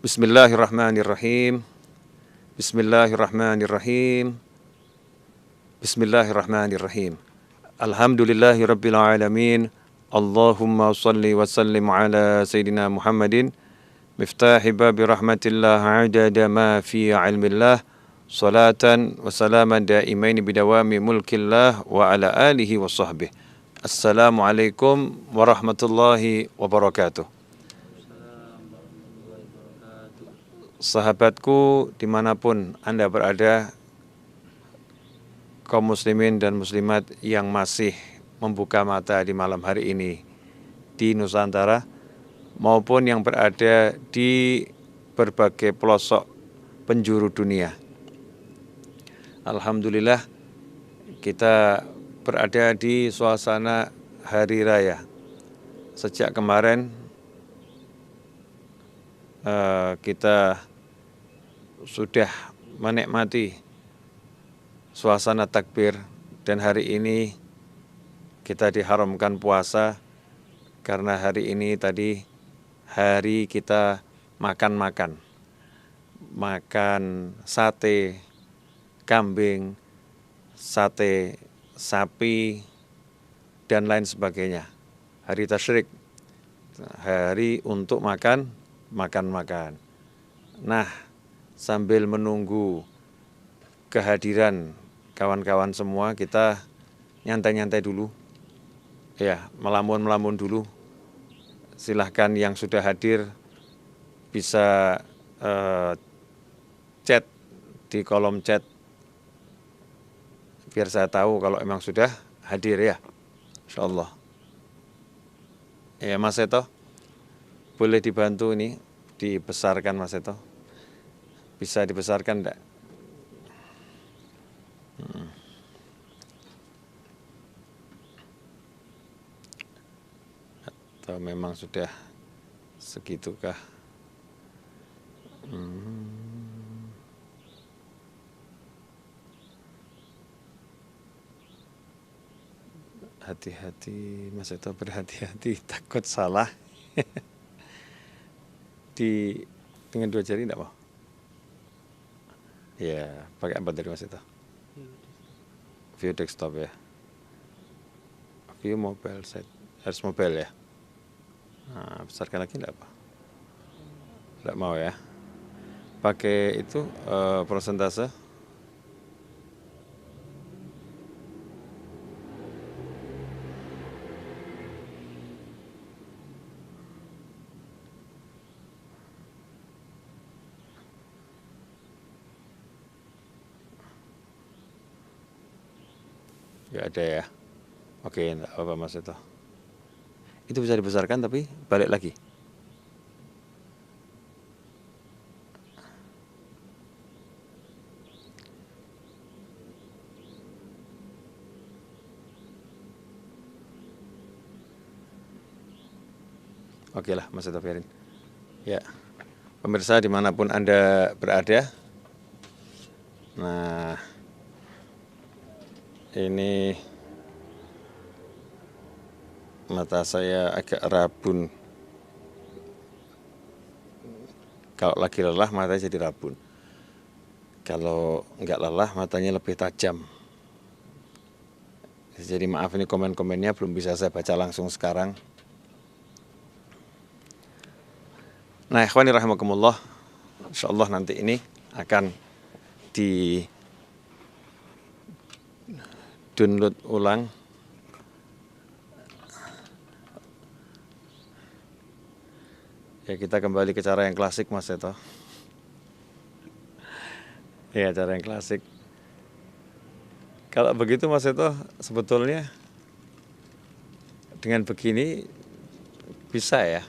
Bismillahirrahmanirrahim. Bismillahirrahmanirrahim. Bismillahirrahmanirrahim. Alhamdulillahirabbil alamin. Allahumma shalli wa sallim ala sayyidina Muhammadin miftahi babi rahmatillah adada ma fi ilmillah salatan wa salaman daimaini bidawami mulkillah wa ala alihi wa sahbihi. Assalamualaikum warahmatullahi wabarakatuh. Sahabatku dimanapun Anda berada, kaum muslimin dan muslimat yang masih membuka mata di malam hari ini di Nusantara maupun yang berada di berbagai pelosok penjuru dunia. Alhamdulillah kita berada di suasana hari raya. Sejak kemarin kita sudah menikmati suasana takbir dan hari ini kita diharamkan puasa karena hari ini tadi hari kita makan sate kambing, sate sapi dan lain sebagainya. Hari tasyrik, hari untuk makan. Nah, sambil menunggu kehadiran kawan-kawan semua, kita nyantai-nyantai dulu. Ya, melamun-melamun dulu. Silahkan yang sudah hadir bisa chat di kolom chat biar saya tahu kalau emang sudah hadir ya, insyaallah. Ya Mas Seto, boleh dibantu ini dibesarkan Mas Seto, bisa dibesarkan enggak? Atau memang sudah segitukah? Hati-hati Mas Seto, berhati-hati, takut salah. Dengan 2 jari enggak mau? Ya, pakai apa dari Mas Seto? View desktop ya. View mobile set, harus mobile ya. Nah, besarkan lagi enggak apa? Enggak mau ya. Pakai itu persentase. Enggak ada ya. Oke, enggak apa-apa Mas itu. Itu bisa dibesarkan tapi balik lagi. Oke lah Mas itu biarin. Ya, pemirsa dimanapun Anda berada. Nah, ini mata saya agak rabun. Kalau lagi lelah matanya jadi rabun. Kalau enggak lelah matanya lebih tajam. Jadi maaf ini komen-komennya belum bisa saya baca langsung sekarang. Nah, ikhwani rahimakumullah, insyaallah nanti ini akan di download ulang ya. Kita kembali ke cara yang klasik Mas Seto. Ya, cara yang klasik. Kalau begitu Mas Seto, sebetulnya dengan begini bisa ya.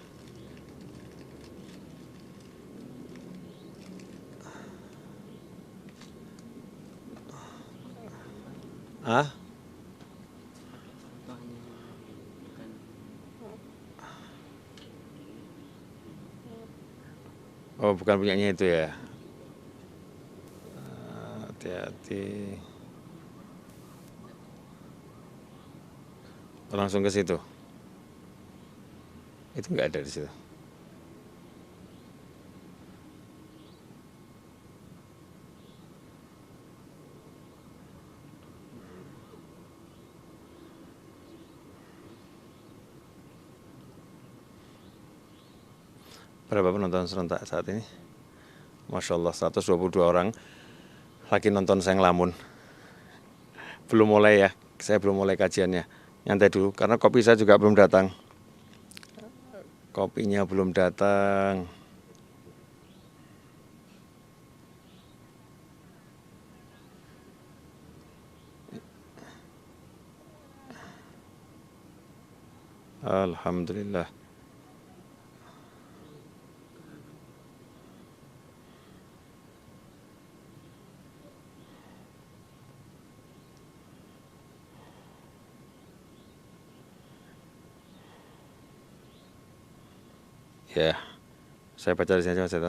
Oh, bukan punyanya itu ya. Hati-hati. Langsung ke situ. Itu nggak ada di situ. Berapa penonton serentak saat ini? Masya Allah, 122 orang. Lagi nonton saya ngelamun. Belum mulai ya, saya belum mulai kajiannya. Nyantai dulu, karena kopi saya juga belum datang. Kopinya belum datang. Alhamdulillah. Ya, saya baca di sini Mas Seto.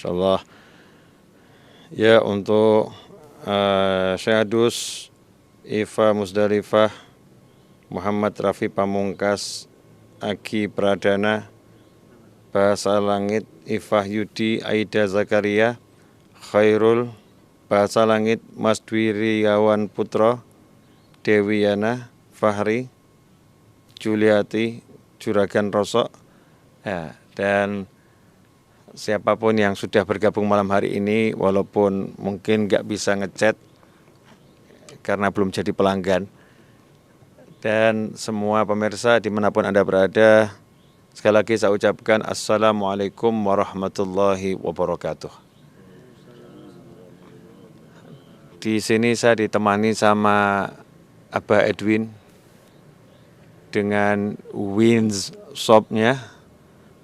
Insyaallah. Ya, untuk Syahadus Iva Musdalifah, Muhammad Rafi Pamungkas, Agi Pradana, Bahasa Langit Ifah Yudi Aida Zakaria, Khairul, Bahasa Langit Mas Dwi Riawan Putro, Dewi Yana, Fahri, Juliati, Juragan Rosok, ya, dan siapapun yang sudah bergabung malam hari ini, walaupun mungkin nggak bisa ngechat karena belum jadi pelanggan, dan semua pemirsa dimanapun Anda berada, sekali lagi saya ucapkan Assalamualaikum warahmatullahi wabarakatuh. Di sini saya ditemani sama Abah Edwin dengan Wins Shop-nya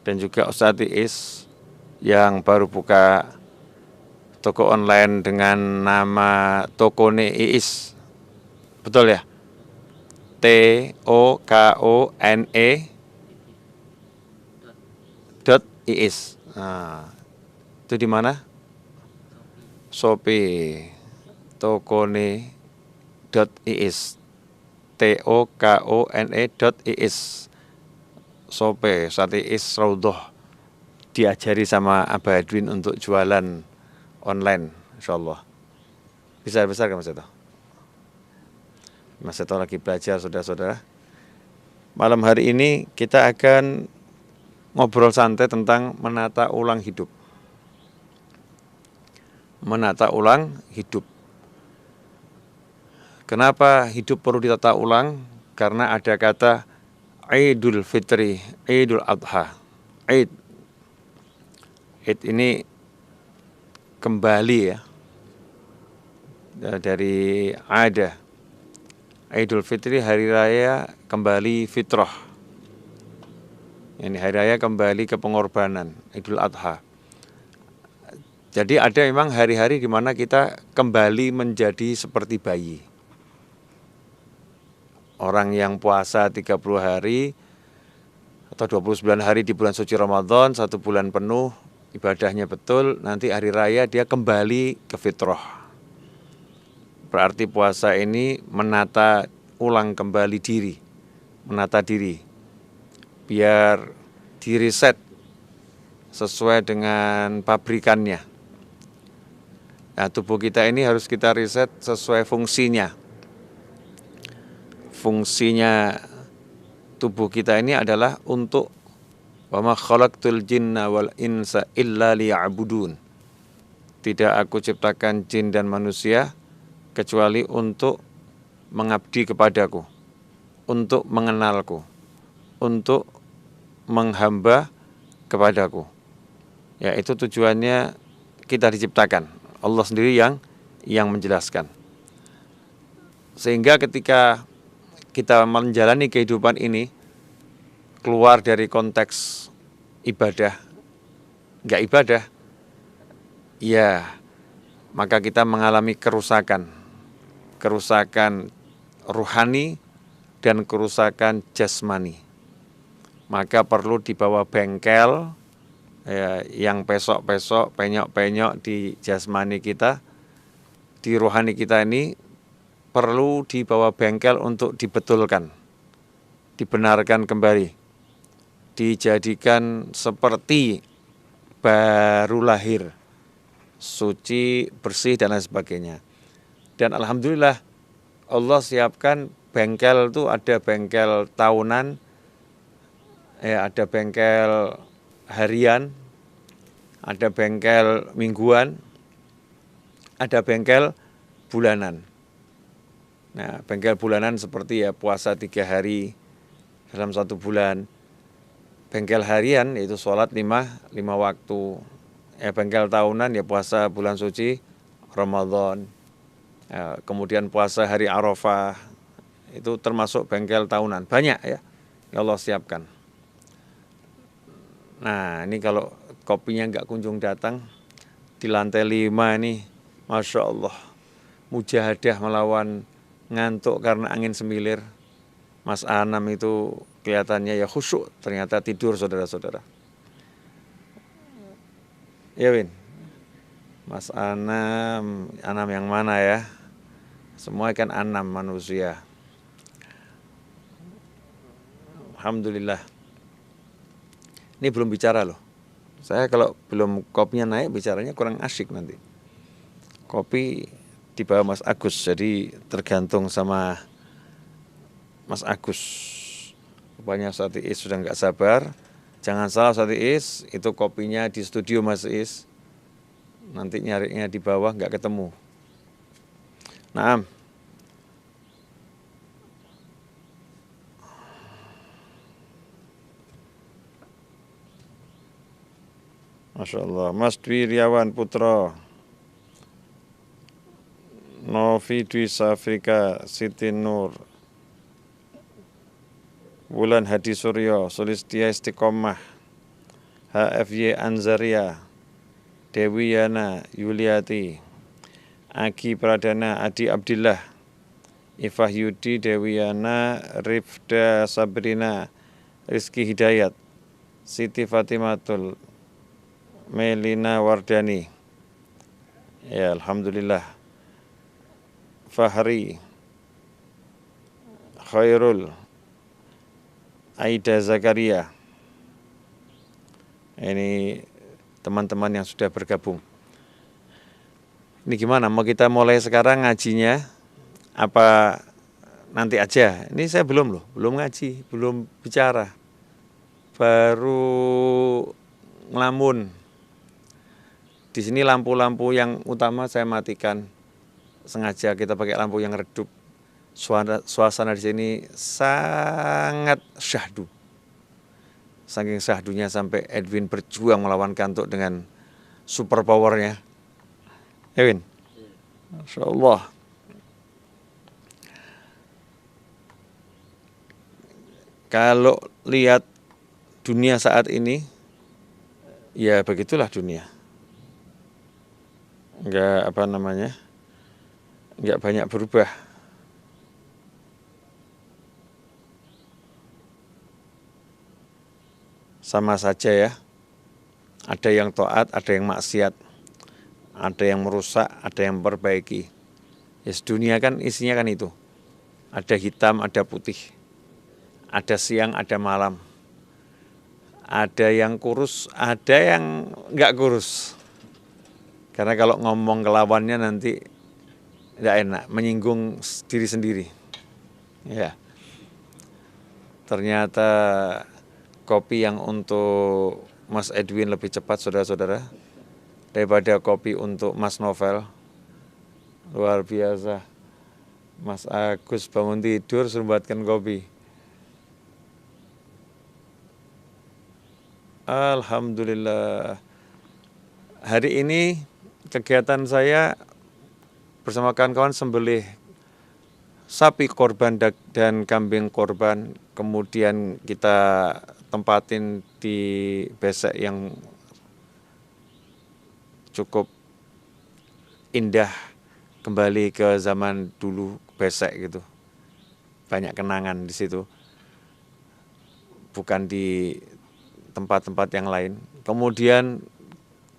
dan juga Ustadz Iis yang baru buka toko online dengan nama Tokone Iis. Betul ya? TOKONE .iis. Nah, itu di mana? Shopee. Tokone .iis. TOKONE.iis. Shopee, Sate Is Raudhoh. Diajari sama Abah Edwin untuk jualan online, insyaallah. Bisa besar kan Mas Seto? Mas Seto lagi belajar, saudara-saudara. Malam hari ini kita akan ngobrol santai tentang menata ulang hidup. Menata ulang hidup. Kenapa hidup perlu ditata ulang? Karena ada kata Idul Fitri, Idul Adha. Id ini kembali ya, dari ada. Idul Fitri hari raya kembali fitrah. Ini hari raya kembali ke pengorbanan, Idul Adha. Jadi ada memang hari-hari di mana kita kembali menjadi seperti bayi. Orang yang puasa 30 hari atau 29 hari di bulan suci Ramadan, 1 bulan penuh, ibadahnya betul, nanti hari raya dia kembali ke fitrah. Berarti puasa ini menata ulang kembali diri, menata diri, biar diriset sesuai dengan pabrikannya. Nah, tubuh kita ini harus kita riset sesuai fungsinya. Fungsinya tubuh kita ini adalah untuk wa ma khalaqtul jinna wal insa illa liya'budun. Tidak aku ciptakan jin dan manusia kecuali untuk mengabdi kepadaku, untuk mengenalku, untuk menghamba kepadaku. Ya, itu tujuannya kita diciptakan. Allah sendiri yang menjelaskan. Sehingga ketika kita menjalani kehidupan ini keluar dari konteks ibadah, enggak ibadah, ya maka kita mengalami kerusakan ruhani dan kerusakan jasmani. Maka perlu dibawa bengkel ya, yang pesok-pesok, penyok-penyok di jasmani kita, di rohani kita ini perlu dibawa bengkel untuk dibetulkan, dibenarkan kembali, dijadikan seperti baru lahir, suci, bersih, dan lain sebagainya. Dan alhamdulillah Allah siapkan bengkel itu, ada bengkel tahunan, ya, ada bengkel harian, ada bengkel mingguan, ada bengkel bulanan. Nah, bengkel bulanan seperti ya puasa 3 hari dalam 1 bulan. Bengkel harian yaitu sholat 5 waktu. Ya, bengkel tahunan ya puasa bulan suci Ramadan. Ya, kemudian puasa hari Arafah. Itu termasuk bengkel tahunan. Banyak ya yang Allah siapkan. Nah, ini kalau kopinya nggak kunjung datang, di lantai 5 ini, Masya Allah, mujahadah melawan ngantuk karena angin semilir. Mas Anam itu kelihatannya ya khusyuk, ternyata tidur saudara-saudara. Ya Win, Mas Anam yang mana ya? Semua kan Anam manusia. Alhamdulillah. Ini belum bicara loh. Saya kalau belum kopinya naik bicaranya kurang asyik nanti. Kopi di bawah Mas Agus, jadi tergantung sama Mas Agus. Rupanya Ustaz Iis sudah nggak sabar. Jangan salah Ustaz Iis, itu kopinya di studio Mas Iis. Nanti nyarinya di bawah nggak ketemu. Naam. Masya Allah, Mas Dwi Riawan Putra, Novi Dwi Safrika, Siti Nur, Wulan Hadi Suryo, Sulistia Istiqomah, HFY Anzaria, Dewi Yana Yuliati, Aki Pradana, Adi Abdillah, Ifah Yudi, Dewi Yana, Rifda Sabrina, Rizky Hidayat, Siti Fatimatul, Melina Wardani, ya alhamdulillah, Fahri, Khairul, Aida Zakaria. Ini teman-teman yang sudah bergabung. Ini gimana? Mau kita mulai sekarang ngajinya? Apa nanti aja? Ini saya belum ngaji, belum bicara. Baru ngelamun. Di sini lampu-lampu yang utama saya matikan. Sengaja kita pakai lampu yang redup. Suasana di sini sangat syahdu. Saking syahdunya sampai Edwin berjuang melawan kantuk dengan super powernya. Edwin, Masya Allah. Kalau lihat dunia saat ini, ya begitulah dunia. Enggak banyak berubah. Sama saja ya. Ada yang taat, ada yang maksiat. Ada yang merusak, ada yang memperbaiki. Ya, dunia kan isinya kan itu. Ada hitam, ada putih. Ada siang, ada malam. Ada yang kurus, ada yang enggak kurus. Karena kalau ngomong ke lawannya nanti tidak enak, menyinggung diri sendiri. Ya. Ternyata kopi yang untuk Mas Edwin lebih cepat, saudara-saudara, daripada kopi untuk Mas Novel. Luar biasa. Mas Agus bangun tidur suruh buatkan kopi. Alhamdulillah. Hari ini kegiatan saya bersama kawan-kawan sembelih sapi korban dan kambing korban. Kemudian kita tempatin di besek yang cukup indah, kembali ke zaman dulu besek gitu. Banyak kenangan di situ. Bukan di tempat-tempat yang lain. Kemudian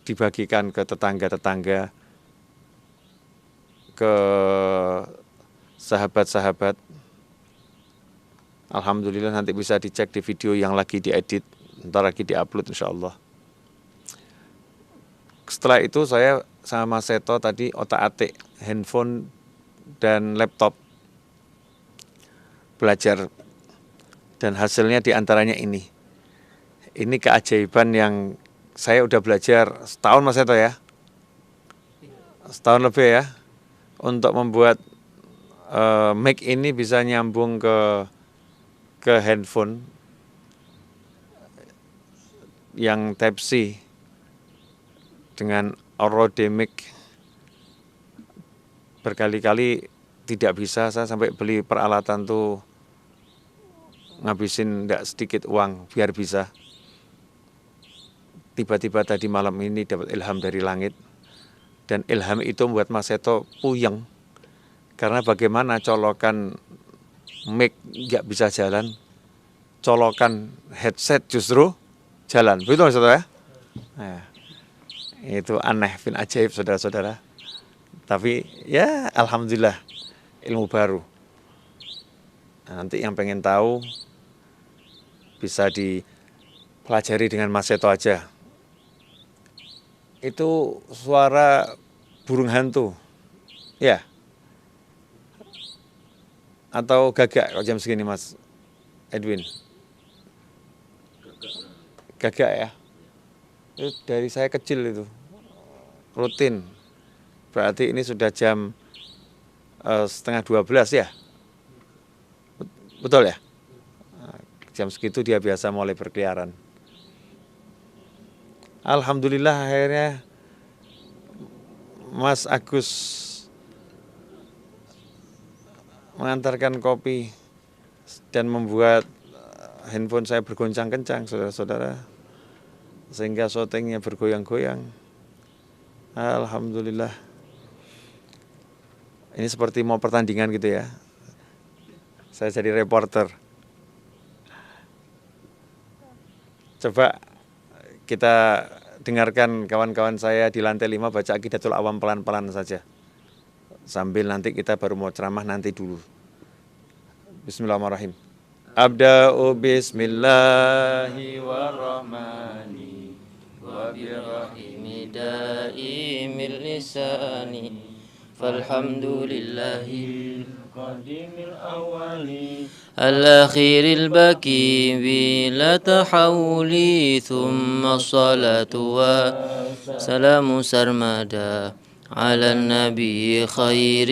dibagikan ke tetangga-tetangga, ke sahabat-sahabat. Alhamdulillah nanti bisa dicek di video yang lagi diedit, ntar lagi diupload insya Allah. Setelah itu saya sama Seto tadi otak-atik handphone dan laptop, belajar, dan hasilnya diantaranya ini. Ini keajaiban yang saya udah belajar setahun Mas Seto ya, setahun lebih ya, untuk membuat mic ini bisa nyambung ke handphone yang Type C dengan Audio-Mic. Berkali-kali tidak bisa, saya sampai beli peralatan tuh ngabisin tidak sedikit uang biar bisa. Tiba-tiba tadi malam ini dapat ilham dari langit, dan ilham itu membuat Mas Seto puyeng, karena bagaimana colokan mic nggak bisa jalan, colokan headset justru jalan. Begitu Mas Seto ya? Nah, itu aneh, fin ajaib saudara-saudara. Tapi ya alhamdulillah ilmu baru. Nah, nanti yang pengen tahu bisa dipelajari dengan Mas Seto aja. Itu suara burung hantu, ya? Atau gagak kalau jam segini Mas Edwin? Gagak ya? Itu dari saya kecil itu, rutin. Berarti ini sudah jam 11:30 ya? Betul ya? Jam segitu dia biasa mulai berkeliaran. Alhamdulillah akhirnya Mas Agus mengantarkan kopi dan membuat handphone saya bergoncang-kencang, saudara-saudara, sehingga syutingnya bergoyang-goyang. Alhamdulillah. Ini seperti mau pertandingan gitu ya. Saya jadi reporter. Coba kita dengarkan kawan-kawan saya di lantai 5 baca Aqidatul Awam pelan-pelan saja. Sambil nanti kita baru mau ceramah nanti dulu. Bismillahirrahmanirrahim. Abda'u bismillahi warrahmani wa birrahimi daimil lisani falhamdulillahil qadimil awali الأخير البكي بلا تحول ثم الصلاة والسلام سرمدا على النبي خير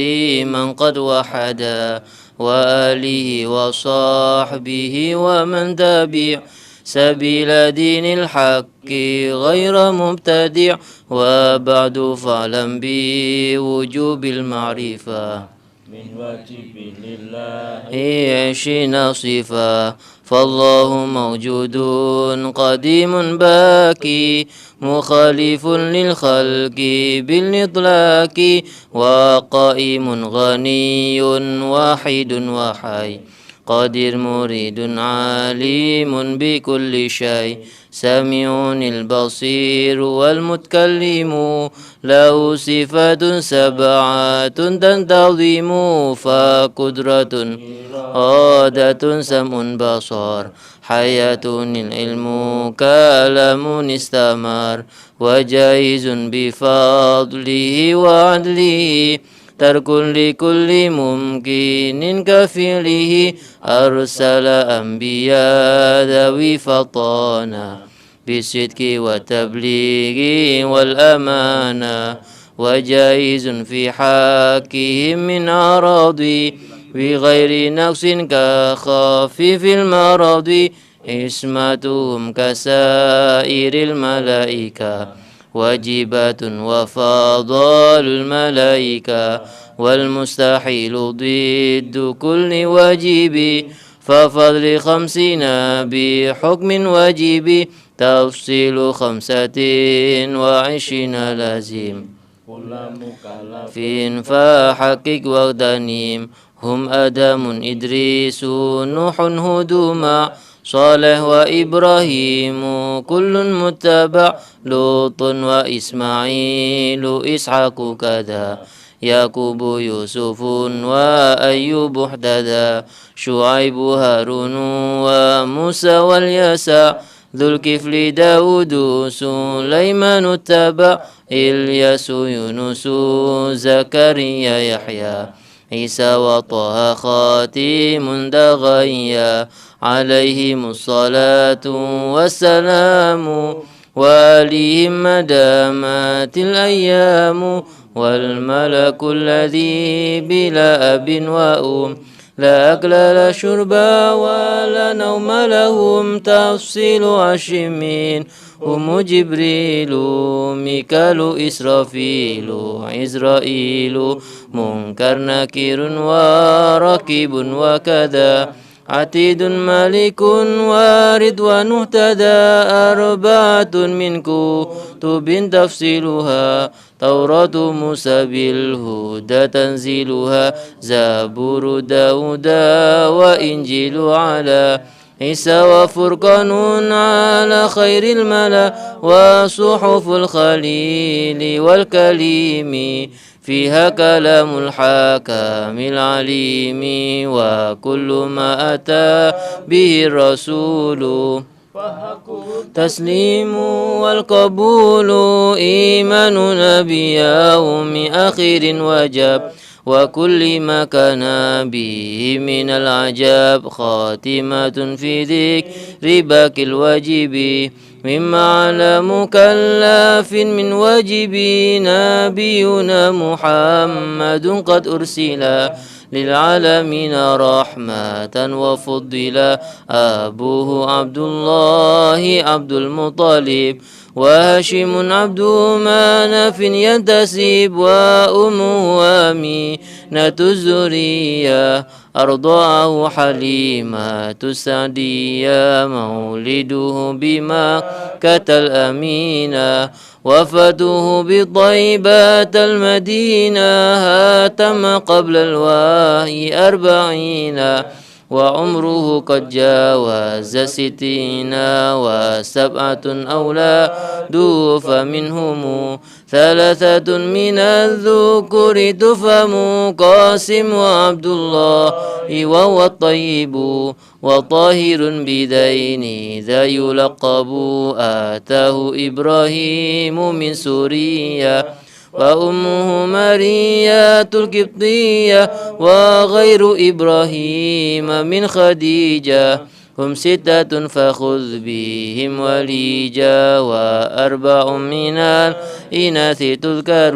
من قد وحدا وآله وصحبه ومن تبع سبيل دين الحق غير مبتدع وبعد فاعلم بوجوب المعرفة من واجب لله عشنا صفا فالله موجود قديم باكي مخالف للخلق بالإطلاق وقائم غني واحد وحي قادر مريد عليم بكل شيء سميع البصير والمتكلم له صفات سبعة تنتظم فقدرة إرادة سمع بصر حياة العلم كلام استمر وجائز بفضله وعدله ترك لكل ممكن كفعله أرسل أنبياء ذوي فطانا بالصدق والتبليغ والأمانة وجائز في حقهم من أراضي بغير نقص كخفيف المرض عصمتهم كسائر الملائكة واجبات وفضال الملائكة والمستحيل ضد كل واجب ففضل خمسين بحكم واجب تفصيل 25 لازم فين فحقق واغتنم هم آدم إدريس نوح هود صالح وإبراهيم كل متبع لوط وإسماعيل إسحاق كذا يعقوب يوسف وأيوب احتدى شعيب هارون وموسى واليسع ذو الكفل داود سليمان اتبع إلياس يونس زكريا يحيى عيسى وطه خاتم دغيا عليهم الصلاة والسلام وآلهم مدامات الأيام والملك الذي بلا أب وأم لا أكل لا شرب ولا نوم لهم تفصيل عشمين هم جبريل ميكال إسرافيل عزرائيل منكر نكير وركيب وكذا عتيد مالك وارد ونهتدى أربعة من كتب تفصيلها توراة موسى بالهدى تنزيلها زبور داود وإنجيل على عيسى وفرقان على خير الملا وصحف الخليل والكليم فيها كلام الحكام العليم وكل ما أتى به الرسول تسليم والقبول إيمان نبي يوم آخر وجب وكل ما كان به من العجاب خاتمة في ذكر باقي الواجب مما على مكلف من واجب نبينا محمد قد أرسل للعالمين رحمة وفضل أبوه عبد الله عبد المطلب وهاشم عبد مناف ينتسب وأمه أمينة الزرية أرضعه حليمة السعدية مولده بمكة الأمينة وفاته بطيبة المدينة هاتم قبل الوحي 40 وعمره قد جاوز 60 و7 أولاده فمنهم 3 من الذكور تفهم قاسم وعبد الله وهو الطيب وطاهر بدين ذا يلقب آتاه إبراهيم من سوريا وأمه ماريا القبطية وغير إبراهيم من خديجة هم 6 فخذ بهم وليجا و4 من الإناث تذكر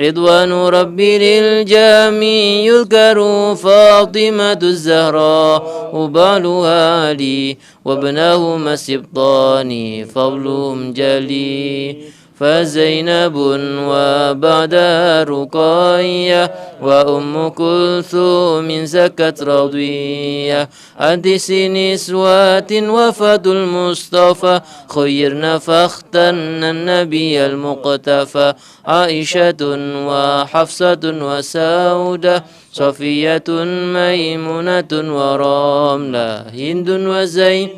رضوان ربي للجميع يذكر فاطمة الزهراء وبعلها علي وابنهما السبطان فضلهم جلي فزينب وبعدها رقية وأم كلثوم زكت رضية عن 9 نسوات وفاة المصطفى خيرن فاخترن النبي المقتفى عائشة وحفصة وسودة صفية ميمونة ورملة هند وزينب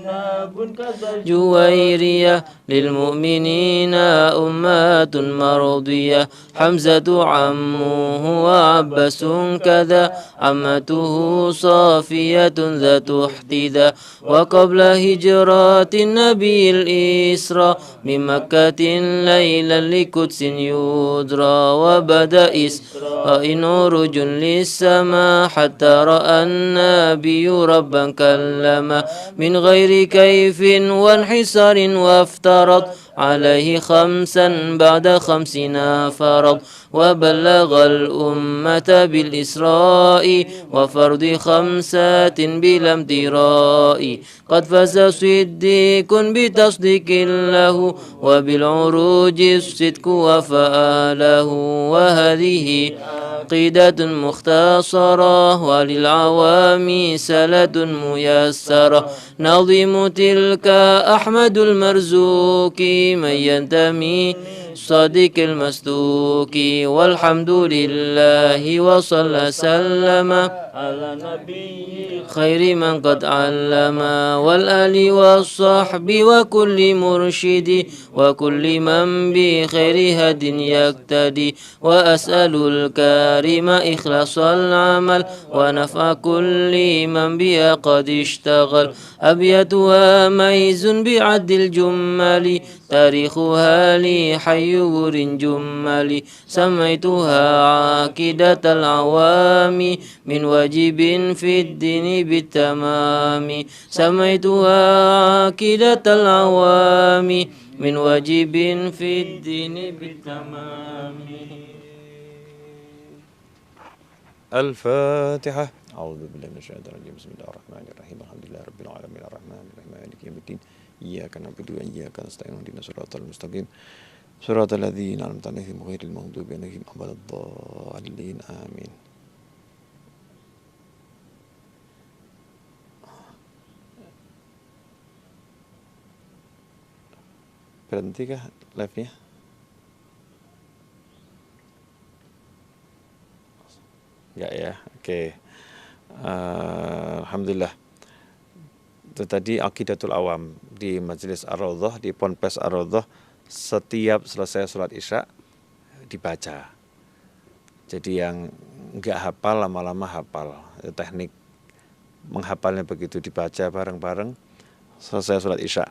جويرية للمؤمنين أمات مرضية حمزة عمه وعباس كذا عمته صافية ذات احتذا وقبل هجرات النبي الإسراء من مكة ليلا لقدس يدرى وبدأ إسراء عرج للسماء حتى رأى النبي ربا كلما من غير كيف وانحسار وافترض عليه خمسا بعد 50 فرض وبلغ الأمة بالإسراء وفرض 5 بلا امتراء قد فاز صديق بتصديق له وبالعروج الصدق وفآله وهذه عقيدة مختصرة وللعوام سلد ميسرة نظم تلك أحمد المرزوق من ينتمي صادق المصدوق والحمد لله وصلى سلم على نبي خير من قد علم والآل والصحب وكل مرشد وكل من بخير هد يقتدي وأسأل الكريم إخلاص العمل ونفع كل من بها قد اشتغل أبياتها ميز بعد الجمل تاريخها لي حيور جمل سميتها عاقدة العوام من واجب في الدين بالتمام سميتها عاقدة العوام من واجب في الدين بالتمام. الفاتحة. أعوذ بالله من الشيطان الرجيم. بسم الله الرحمن الرحيم. الحمد لله رب العالمين الرحمن الرحيم مالك يوم الدين إياك نعبد وإياك نستعين اهدنا الصراط المستقيم صراط الذين أنعمت عليهم غير المغضوب عليهم ولا الضالين آمين. Berhenti kah live-nya? Enggak ya, oke. Alhamdulillah. Itu tadi Aqidatul Awam di Majelis Ar-Raudhah, di Ponpes Ar-Raudhah, setiap selesai sholat Isya dibaca. Jadi yang enggak hafal lama-lama hafal. Teknik menghafalnya begitu, dibaca bareng-bareng selesai sholat Isya.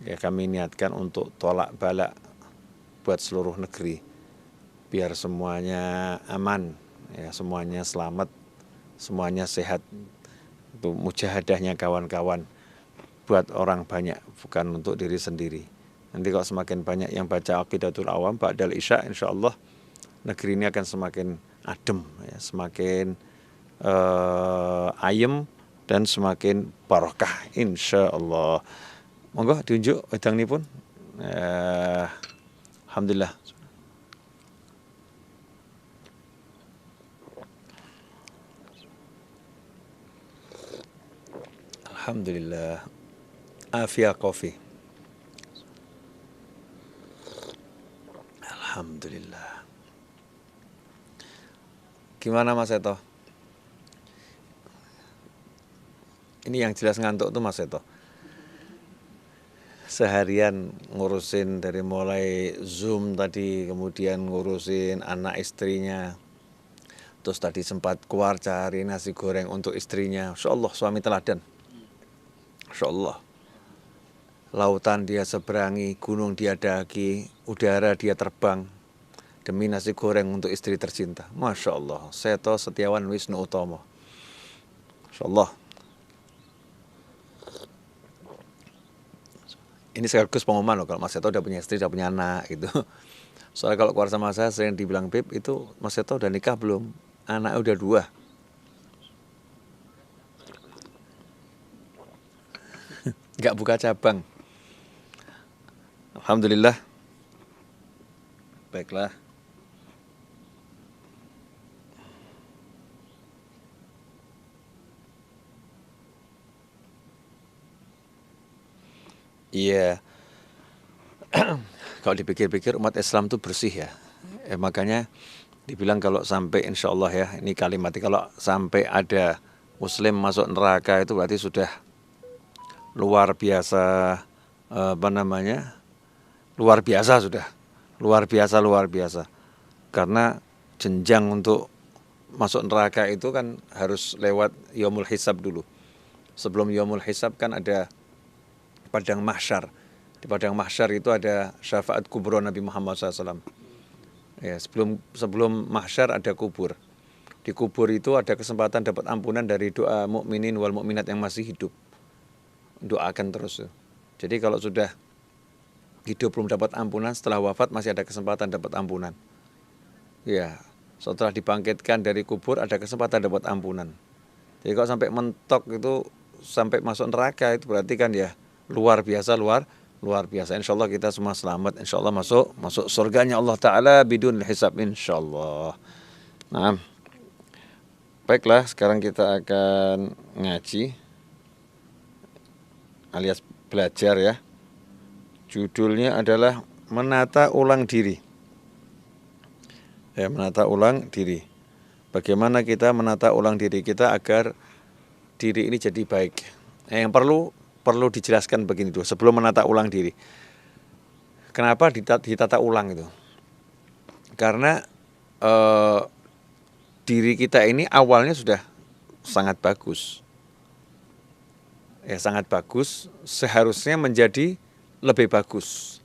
Ya, kami niatkan untuk tolak balak buat seluruh negeri biar semuanya aman, ya, semuanya selamat, semuanya sehat. Itu mujahadahnya kawan-kawan buat orang banyak, bukan untuk diri sendiri. Nanti kalau semakin banyak yang baca Aqidatul Awam ba'dal Isya, insyaallah negeri ini akan semakin adem, ya, semakin ayem dan semakin barokah insyaallah. Monggo diunjuk wedang ini pun. Alhamdulillah. Alhamdulillah. Afia Coffee. Alhamdulillah. Gimana Mas Eto? Ini yang jelas ngantuk tuh Mas Eto. Seharian ngurusin dari mulai Zoom tadi, kemudian ngurusin anak istrinya, terus tadi sempat keluar cari nasi goreng untuk istrinya. Insyaallah suami teladan. Insyaallah. Lautan dia seberangi, gunung dia daki, udara dia terbang demi nasi goreng untuk istri tercinta. Masya Allah. Seto Setiawan Wisnu Utomo. Insyaallah. Ini sekaligus pengumuman loh, kalau Mas Seto udah punya istri, udah punya anak gitu. Soalnya kalau keluar sama saya sering dibilang, Bib, itu Mas Seto udah nikah belum? Anaknya udah 2. Nggak buka cabang. Alhamdulillah. Baiklah. Iya. Kalau dipikir-pikir umat Islam itu bersih ya. Makanya dibilang kalau sampai insya Allah ya, ini kalimatnya, kalau sampai ada Muslim masuk neraka itu berarti sudah luar biasa, luar biasa sudah. Luar biasa. Karena jenjang untuk masuk neraka itu kan harus lewat Yaumul Hisab dulu. Sebelum Yaumul Hisab kan ada Padang Mahsyar. Di Padang Mahsyar itu ada syafaat kubur Nabi Muhammad SAW. Ya, sebelum mahsyar ada kubur. Di kubur itu ada kesempatan dapat ampunan dari doa mukminin wal mukminat yang masih hidup. Doakan terus. Jadi kalau sudah hidup belum dapat ampunan, setelah wafat masih ada kesempatan dapat ampunan. Ya, setelah dibangkitkan dari kubur ada kesempatan dapat ampunan. Jadi kalau sampai mentok itu sampai masuk neraka itu berarti kan ya luar biasa, luar biasa. Insya Allah kita semua selamat. Insya Allah masuk surganya Allah Ta'ala bidun hisab, insya Allah. Nah, baiklah, sekarang kita akan ngaji alias belajar ya. Judulnya adalah menata ulang diri. Ya, menata ulang diri. Bagaimana kita menata ulang diri kita agar diri ini jadi baik. Yang perlu dijelaskan begini dulu sebelum menata ulang diri. Kenapa ditata ulang itu? Karena diri kita ini awalnya sudah sangat bagus. Ya, sangat bagus, seharusnya menjadi lebih bagus.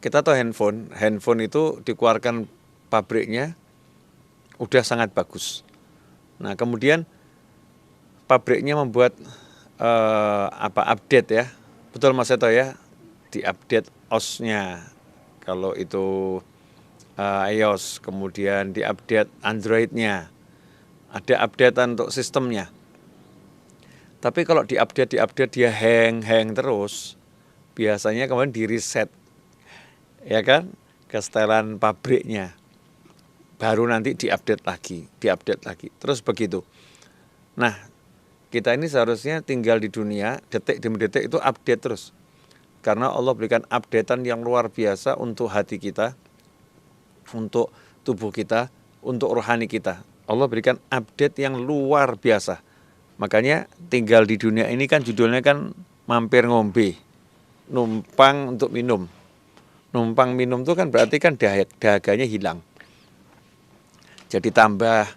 Kita tahu handphone itu dikeluarkan pabriknya udah sangat bagus. Nah, kemudian pabriknya membuat update ya. Betul Mas Seto ya, diupdate OS-nya. Kalau itu iOS, kemudian diupdate Android-nya. Ada updatean untuk sistemnya. Tapi kalau diupdate dia hang terus, biasanya kemudian di reset, ya kan, ke setelan pabriknya, baru nanti diupdate lagi, terus begitu. Nah, kita ini seharusnya tinggal di dunia, detik demi detik itu update terus, karena Allah berikan updatean yang luar biasa untuk hati kita, untuk tubuh kita, untuk rohani kita. Allah berikan update yang luar biasa. Makanya tinggal di dunia ini kan judulnya kan mampir ngombe, numpang untuk minum. Numpang minum itu kan berarti kan dahaganya hilang. Jadi tambah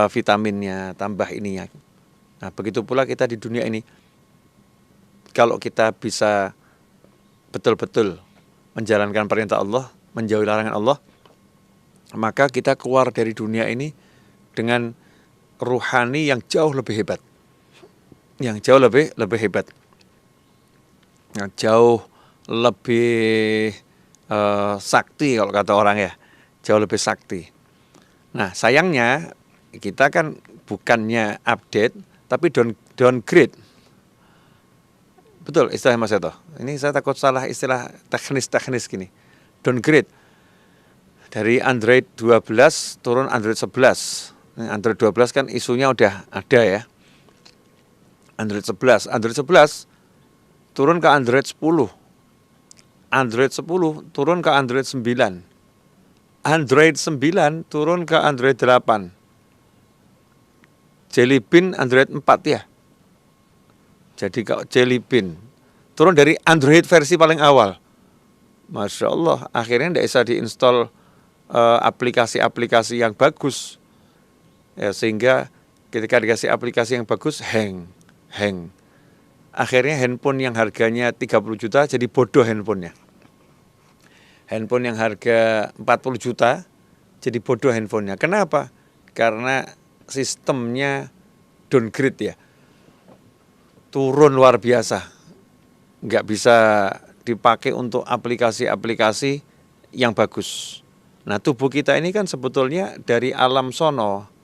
vitaminnya, tambah ininya. Nah, begitu pula kita di dunia ini. Kalau kita bisa betul-betul menjalankan perintah Allah, menjauhi larangan Allah, maka kita keluar dari dunia ini dengan ruhani yang jauh lebih hebat. Yang jauh lebih hebat. Yang jauh lebih sakti kalau kata orang ya. Jauh lebih sakti. Nah, sayangnya kita kan bukannya update tapi downgrade. Betul istilah Mas Seto. Ini saya takut salah istilah teknis gini. Downgrade. Dari Android 12 turun Android 11. Android 12 kan isunya udah ada ya. Android 11 turun ke Android 10. Android 10 turun ke Android 9. Android 9 turun ke Android 8. Jelly Bean Android 4 ya. Jadi kalau Jelly Bean turun dari Android versi paling awal. Masya Allah, akhirnya tidak bisa diinstal aplikasi-aplikasi yang bagus. Ya, sehingga ketika dikasih aplikasi yang bagus, hang. Akhirnya handphone yang harganya 30 juta jadi bodoh handphonenya. Handphone yang harga 40 juta jadi bodoh handphonenya. Kenapa? Karena sistemnya downgrade ya. Turun luar biasa. Nggak bisa dipakai untuk aplikasi-aplikasi yang bagus. Nah, tubuh kita ini kan sebetulnya dari alam sono.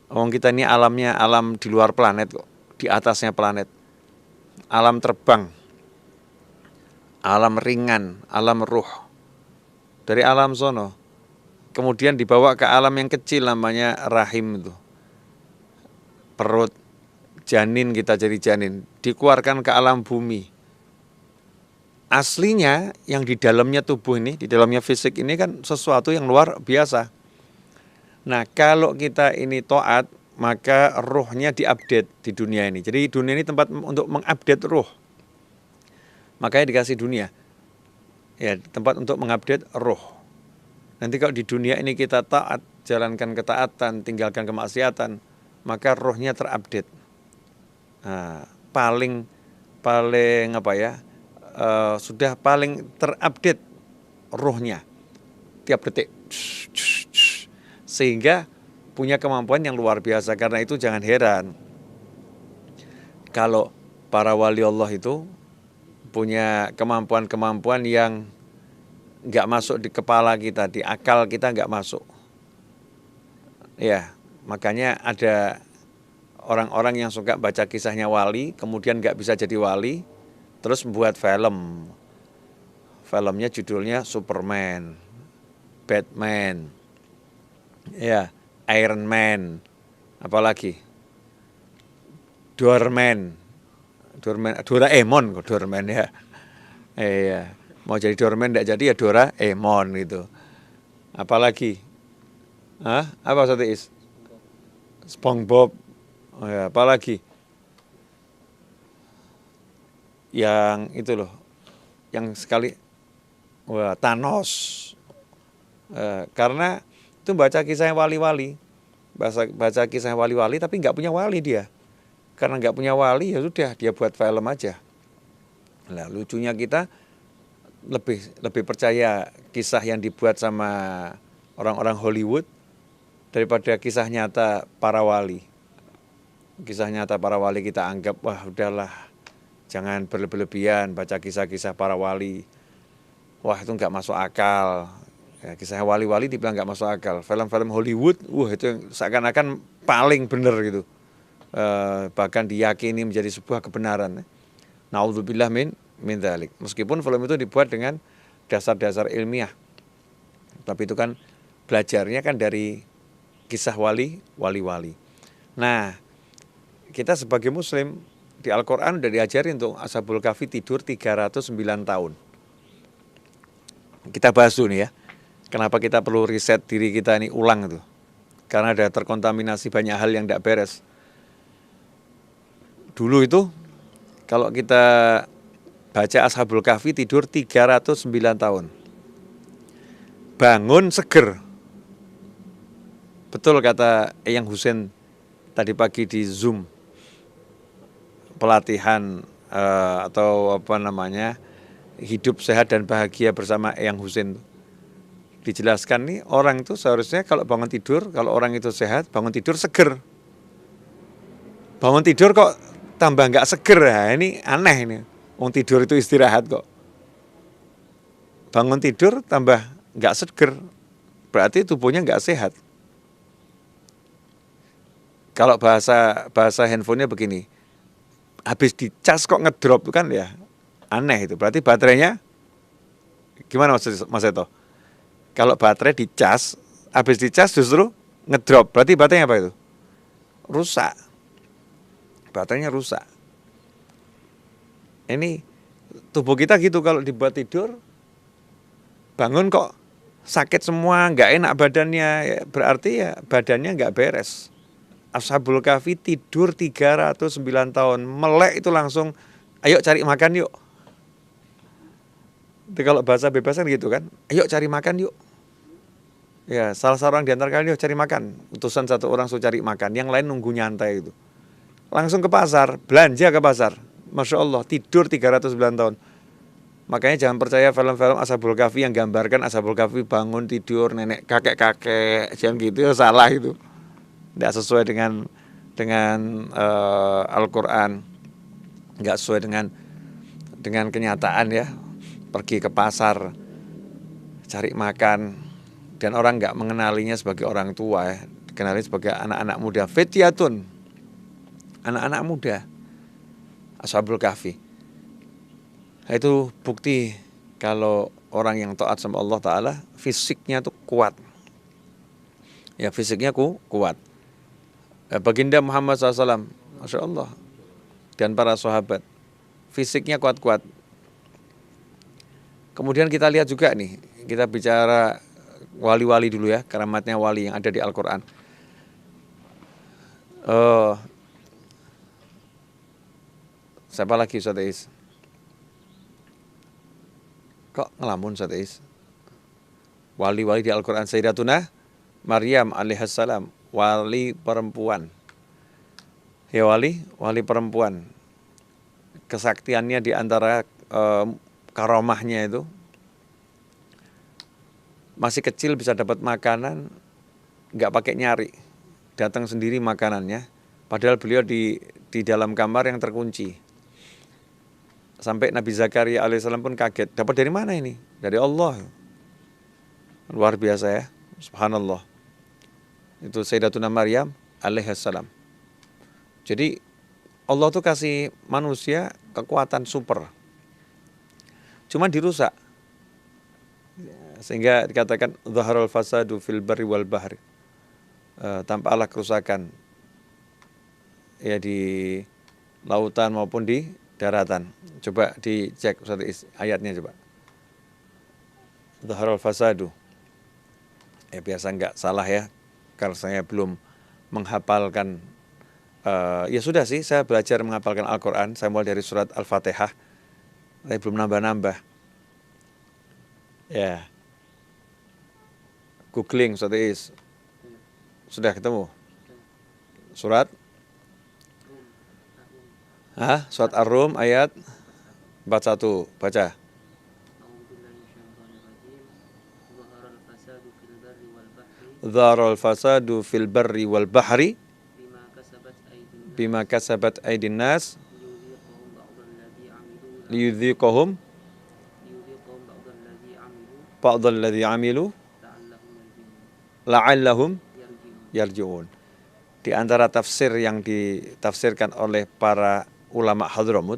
Kita ini alamnya alam di luar planet kok, di atasnya planet. Alam terbang, alam ringan, alam ruh. Dari alam sono. Kemudian dibawa ke alam yang kecil namanya rahim itu. Perut, janin kita jadi janin. Dikeluarkan ke alam bumi. Aslinya yang di dalamnya tubuh ini, di dalamnya fisik ini kan sesuatu yang luar biasa. Nah, kalau kita ini taat, maka ruhnya diupdate di dunia ini. Jadi dunia ini tempat untuk mengupdate ruh. Makanya dikasih dunia. Ya, tempat untuk mengupdate ruh. Nanti kalau di dunia ini kita taat, jalankan ketaatan, tinggalkan kemaksiatan, maka ruhnya terupdate. Nah, paling sudah paling terupdate ruhnya tiap detik. Sehingga punya kemampuan yang luar biasa. Karena itu jangan heran kalau para wali Allah itu punya kemampuan-kemampuan yang nggak masuk di kepala kita, di akal kita nggak masuk. Ya, makanya ada orang-orang yang suka baca kisahnya wali, kemudian nggak bisa jadi wali, terus membuat film. Filmnya judulnya Superman, Batman, ya, Iron Man, apalagi Doraemon kok Doraemon ya. Iya, mau jadi Doraemon enggak jadi ya Doraemon gitu. Apalagi? Apa Sotis? SpongeBob. Oh ya, apalagi? Yang itu loh. Yang sekali Thanos. Karena itu baca kisahnya wali-wali. Baca kisah wali-wali tapi nggak punya wali dia. Karena nggak punya wali ya sudah dia buat film aja. Nah, lucunya kita lebih percaya kisah yang dibuat sama orang-orang Hollywood daripada kisah nyata para wali. Kisah nyata para wali kita anggap wah udahlah, jangan berlebihan baca kisah-kisah para wali. Wah itu nggak masuk akal. Ya, kisah wali-wali dibilang nggak masuk akal. Film-film Hollywood, itu seakan-akan paling benar gitu. Bahkan diyakini menjadi sebuah kebenaran. Naudzubillah min dzalik. Meskipun film itu dibuat dengan dasar-dasar ilmiah, tapi itu kan belajarnya kan dari kisah wali-wali. Nah, kita sebagai muslim di Al-Quran udah diajari untuk Ashabul Kahfi tidur 309 tahun. Kita bahas dulu nih ya, kenapa kita perlu riset diri kita ini ulang itu. Karena ada terkontaminasi banyak hal yang tidak beres. Dulu itu kalau kita baca Ashabul Kahfi tidur 309 tahun. Bangun seger. Betul kata Eyang Hussein tadi pagi di Zoom. Pelatihan atau apa namanya, hidup sehat dan bahagia bersama Eyang Hussein. Dijelaskan nih, orang itu seharusnya kalau bangun tidur, kalau orang itu sehat, bangun tidur seger. Bangun tidur kok tambah nggak seger, ya ini aneh ini. Wong tidur itu istirahat kok. Bangun tidur tambah nggak seger, berarti tubuhnya nggak sehat. Kalau bahasa handphonenya begini, habis dicas kok ngedrop kan ya aneh itu. Berarti baterainya gimana Mas Eto? Kalau baterai dicas, habis dicas justru ngedrop, berarti baterainya apa itu? Rusak. Baterainya rusak. Ini tubuh kita gitu, kalau dibuat tidur, bangun kok sakit semua, nggak enak badannya, ya, berarti ya badannya nggak beres. Ashabul Kahfi tidur 309 tahun, melek itu langsung, ayo cari makan yuk. Itu kalau bahasa bebas kan gitu kan, ayo cari makan yuk. Ya, salah seorang di antara kalian yuk cari makan. Utusan satu orang suruh cari makan, yang lain nunggu nyantai itu. Langsung ke pasar, belanja ke pasar. Masya Allah, tidur 309 tahun. Makanya jangan percaya film-film Ashabul Kahfi yang gambarkan Ashabul Kahfi bangun tidur, nenek kakek-kakek, jangan gitu, ya salah itu. Tidak sesuai dengan Al-Quran, nggak sesuai dengan kenyataan ya. Pergi ke pasar, cari makan, dan orang nggak mengenalinya sebagai orang tua ya, dikenali sebagai anak-anak muda, fityatun, anak-anak muda, Ashabul Kahfi. Itu bukti kalau orang yang taat sama Allah Ta'ala, fisiknya tuh kuat. Ya, fisiknya kuat. Baginda Muhammad SAW, Masya Allah, dan para sahabat, fisiknya kuat-kuat. Kemudian kita lihat juga nih, kita bicara wali-wali dulu ya, keramatnya wali yang ada di Al-Quran. Siapa lagi Ustaz Is? Kok ngelamun Ustaz Is? Wali-wali di Al-Quran, Sayyidatuna Maryam alaihissalam, wali perempuan. Ya wali perempuan. Kesaktiannya di antara karomahnya itu, masih kecil bisa dapat makanan, nggak pakai nyari, datang sendiri makanannya. Padahal beliau di dalam kamar yang terkunci. Sampai Nabi Zakaria alaihissalam pun kaget. Dapat dari mana ini? Dari Allah. Luar biasa ya. Subhanallah. Itu Sayyidatuna Maryam alaihissalam. Jadi Allah tuh kasih manusia kekuatan super. Cuman dirusak. Sehingga dikatakan zaharul fasadu fil barri wal bahri. Tampaklah kerusakan ya di lautan maupun di daratan. Coba dicek ayatnya coba. Zaharul fasadu. Ya biasa enggak salah ya. Karena saya belum menghafalkan. Ya sudah sih, saya belajar menghafalkan Al-Quran. Saya mulai dari surat Al-Fatihah. Saya belum nambah-nambah. Ya. Googling sudah ketemu. Surat Surat Ar-Rum ayat 41. Baca. Zaharul fasadu fil barri wal bahri bima kasabat aydin nas liyudhiqahum ba'dal ladzi amilu la'allahum yarji'un. Di antara tafsir yang ditafsirkan oleh para ulama Hadramut,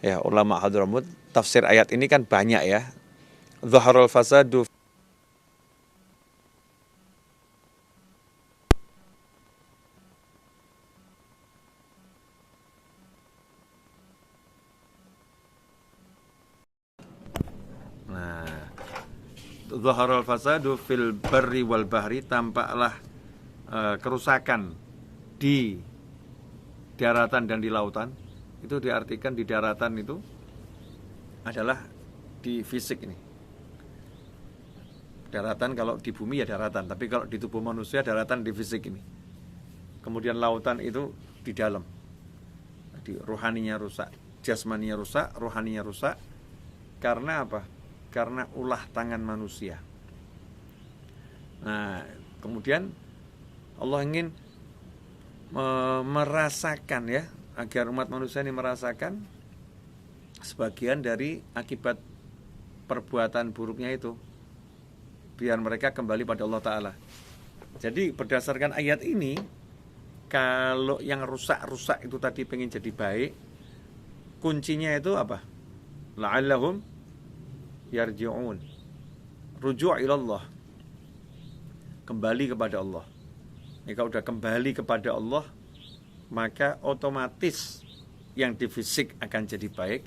ya ulama Hadramut, tafsir ayat ini kan banyak ya. Zaharul fasadu. Zaharul fasadu fil barri wal bahri, tampaklah kerusakan di daratan dan di lautan. Itu diartikan di daratan itu adalah di fisik ini. Daratan kalau di bumi ya daratan, tapi kalau di tubuh manusia daratan di fisik ini. Kemudian lautan itu di dalam. Jadi rohaninya rusak, jasmaninya rusak, rohaninya rusak. Karena apa? Karena ulah tangan manusia. Nah, kemudian Allah ingin merasakan ya, agar umat manusia ini merasakan sebagian dari akibat perbuatan buruknya itu, biar mereka kembali pada Allah Ta'ala. Jadi berdasarkan ayat ini, kalau yang rusak-rusak itu tadi pengen jadi baik, kuncinya itu apa? La'allahum yarji'un, ruju' ilallah, kembali kepada Allah. Jika udah kembali kepada Allah, maka otomatis yang di fisik akan jadi baik,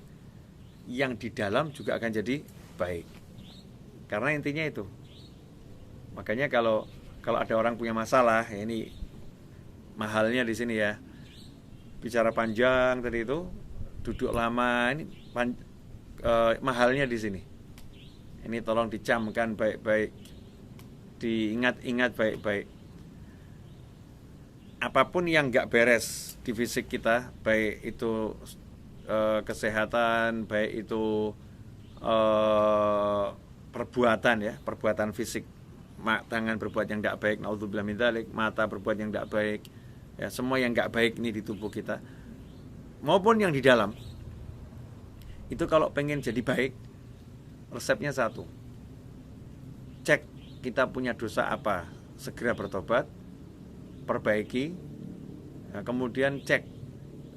yang di dalam juga akan jadi baik. Karena intinya itu. Makanya kalau ada orang punya masalah, ya ini mahalnya di sini ya. Bicara panjang tadi itu, duduk lama, ini mahalnya di sini. Ini tolong dicamkan baik-baik, diingat-ingat baik-baik. Apapun yang nggak beres di fisik kita, baik itu kesehatan, baik itu perbuatan ya, perbuatan fisik, tangan berbuat yang nggak baik, naudzubillah min dzalik, mata berbuat yang nggak baik, ya semua yang nggak baik ini di tubuh kita, maupun yang di dalam. Itu kalau pengen jadi baik, resepnya satu, cek kita punya dosa apa, segera bertobat, perbaiki. Nah, kemudian cek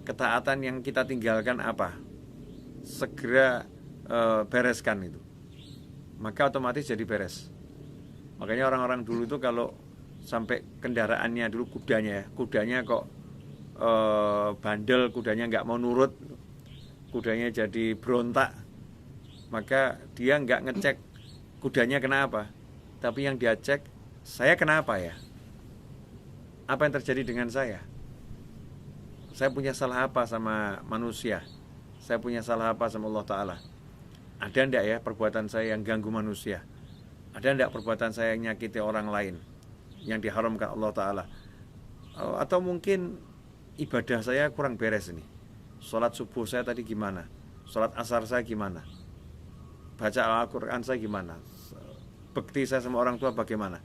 ketaatan yang kita tinggalkan apa, segera bereskan itu, maka otomatis jadi beres. Makanya orang-orang dulu itu kalau sampai kendaraannya dulu kudanya kok bandel, kudanya nggak mau nurut, kudanya jadi berontak, maka dia nggak ngecek kudanya kenapa, tapi yang dia cek, saya kenapa ya? Apa yang terjadi dengan saya? Saya punya salah apa sama manusia? Saya punya salah apa sama Allah Ta'ala? Ada enggak ya perbuatan saya yang ganggu manusia? Ada enggak perbuatan saya yang nyakiti orang lain, yang diharamkan Allah Ta'ala? Atau mungkin ibadah saya kurang beres ini. Sholat subuh saya tadi gimana? Sholat asar saya gimana? Baca Al-Quran saya gimana? Bekti saya sama orang tua bagaimana?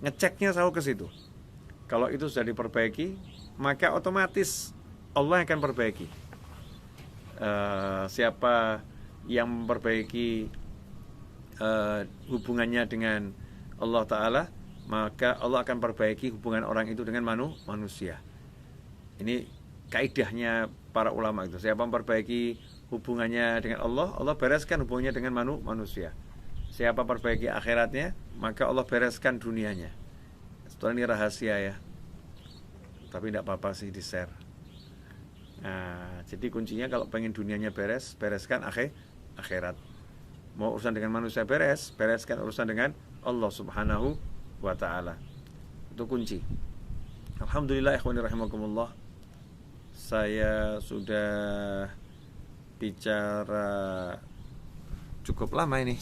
Ngeceknya selalu ke situ. Kalau itu sudah diperbaiki, maka otomatis Allah akan perbaiki siapa yang memperbaiki hubungannya dengan Allah Ta'ala, maka Allah akan perbaiki hubungan orang itu dengan manusia. Ini kaidahnya para ulama itu. Siapa memperbaiki hubungannya dengan Allah, Allah bereskan hubungannya dengan manusia. Siapa perbaiki akhiratnya, maka Allah bereskan dunianya. Setelah ini rahasia ya, tapi tidak apa-apa sih di-share. Nah, jadi kuncinya kalau pengen dunianya bereskan akhirat. Mau urusan dengan manusia bereskan urusan dengan Allah Subhanahu wa Ta'ala. Itu kunci. Alhamdulillah, ikhwani rahimakumullah. Saya sudah bicara cukup lama ini.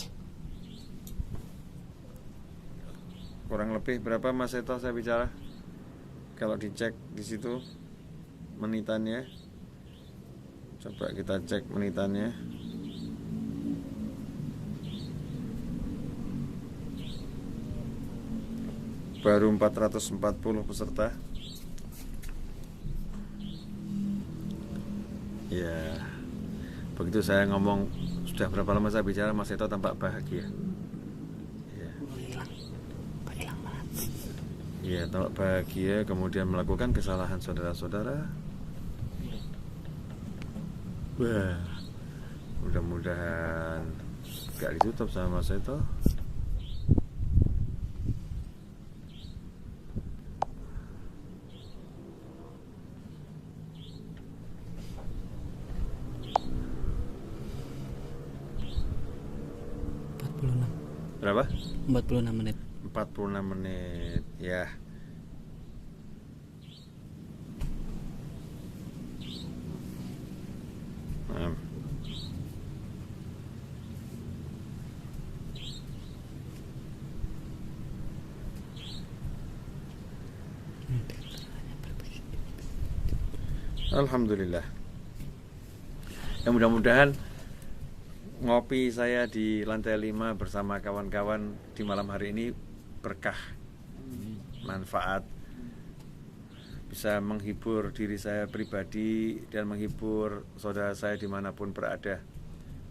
Kurang lebih berapa Mas Eto saya bicara? Kalau dicek di situ menitannya. Coba kita cek menitannya. Baru 440 peserta. Ya, begitu saya ngomong sudah berapa lama saya bicara, Mas Eto tampak bahagia. Ya, tampak bahagia, kemudian melakukan kesalahan saudara-saudara. Wah, mudah-mudahan gak ditutup sama Mas Eto. Berapa? 46 menit. 46 menit ya. Alhamdulillah. Ya, mudah-mudahan ngopi saya di lantai 5 bersama kawan-kawan di malam hari ini berkah, manfaat, bisa menghibur diri saya pribadi dan menghibur saudara saya dimanapun berada.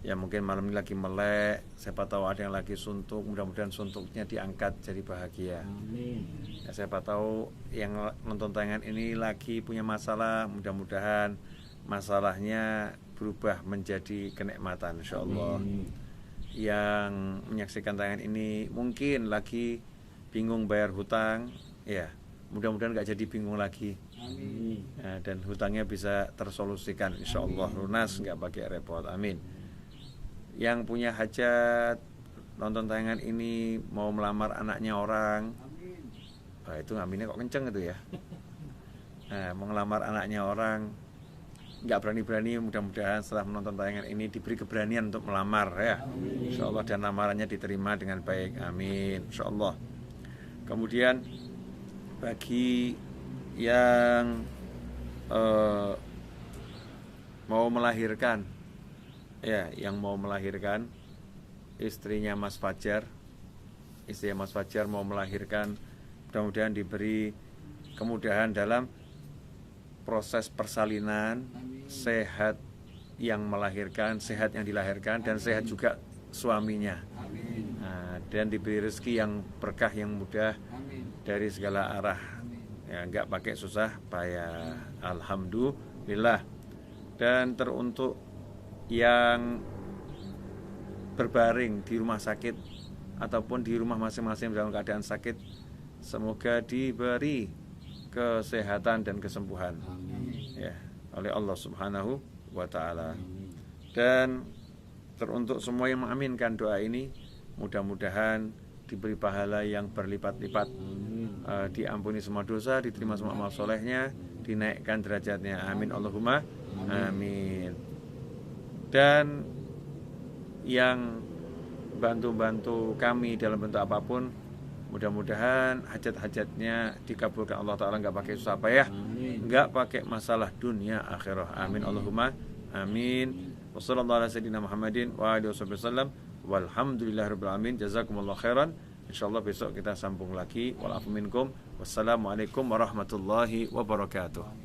Ya mungkin malam ini lagi melek, siapa tahu ada yang lagi suntuk, mudah-mudahan suntuknya diangkat jadi bahagia. Amin. Ya, siapa tahu yang nonton tayangan ini lagi punya masalah, mudah-mudahan masalahnya berubah menjadi kenikmatan insyaallah. Yang menyaksikan tayangan ini mungkin lagi bingung bayar hutang, ya mudah-mudahan gak jadi bingung lagi. Amin. Ya, dan hutangnya bisa tersolusikan insyaallah, lunas gak pakai repot. Amin. Yang punya hajat nonton tayangan ini mau melamar anaknya orang, nah, itu aminnya kok kenceng itu ya. Nah, mau melamar anaknya orang nggak berani-berani, mudah-mudahan setelah menonton tayangan ini diberi keberanian untuk melamar ya, insyaallah, dan lamarannya diterima dengan baik. Amin insyaallah. Kemudian bagi yang mau melahirkan, ya, yang mau melahirkan, istrinya Mas Fajar mau melahirkan, mudah-mudahan diberi kemudahan dalam proses persalinan. Sehat yang melahirkan, sehat yang dilahirkan, dan sehat juga suaminya. Nah, dan diberi rezeki yang berkah, yang mudah dari segala arah, ya, nggak pakai susah payah. Alhamdulillah. Dan teruntuk yang berbaring di rumah sakit ataupun di rumah masing-masing dalam keadaan sakit, semoga diberi kesehatan dan kesembuhan. Ya, oleh Allah Subhanahu wa Ta'ala. Dan teruntuk semua yang mengaminkan doa ini, mudah-mudahan diberi pahala yang berlipat-lipat, diampuni semua dosa, diterima semua amal solehnya, dinaikkan derajatnya. Amin Allahumma amin. Dan yang bantu-bantu kami dalam bentuk apapun, mudah-mudahan hajat-hajatnya dikabulkan Allah Ta'ala, nggak pakai susah payah, nggak pakai masalah dunia akhirah. Amin Allahumma amin. Wassalamualaikum warahmatullahi wabarakatuh. Walhamdulillahirabbil alamin. Jazakumullah khairan. Insyaallah besok kita sambung lagi. Walafu minkum. Wassalamualaikum warahmatullahi wabarakatuh.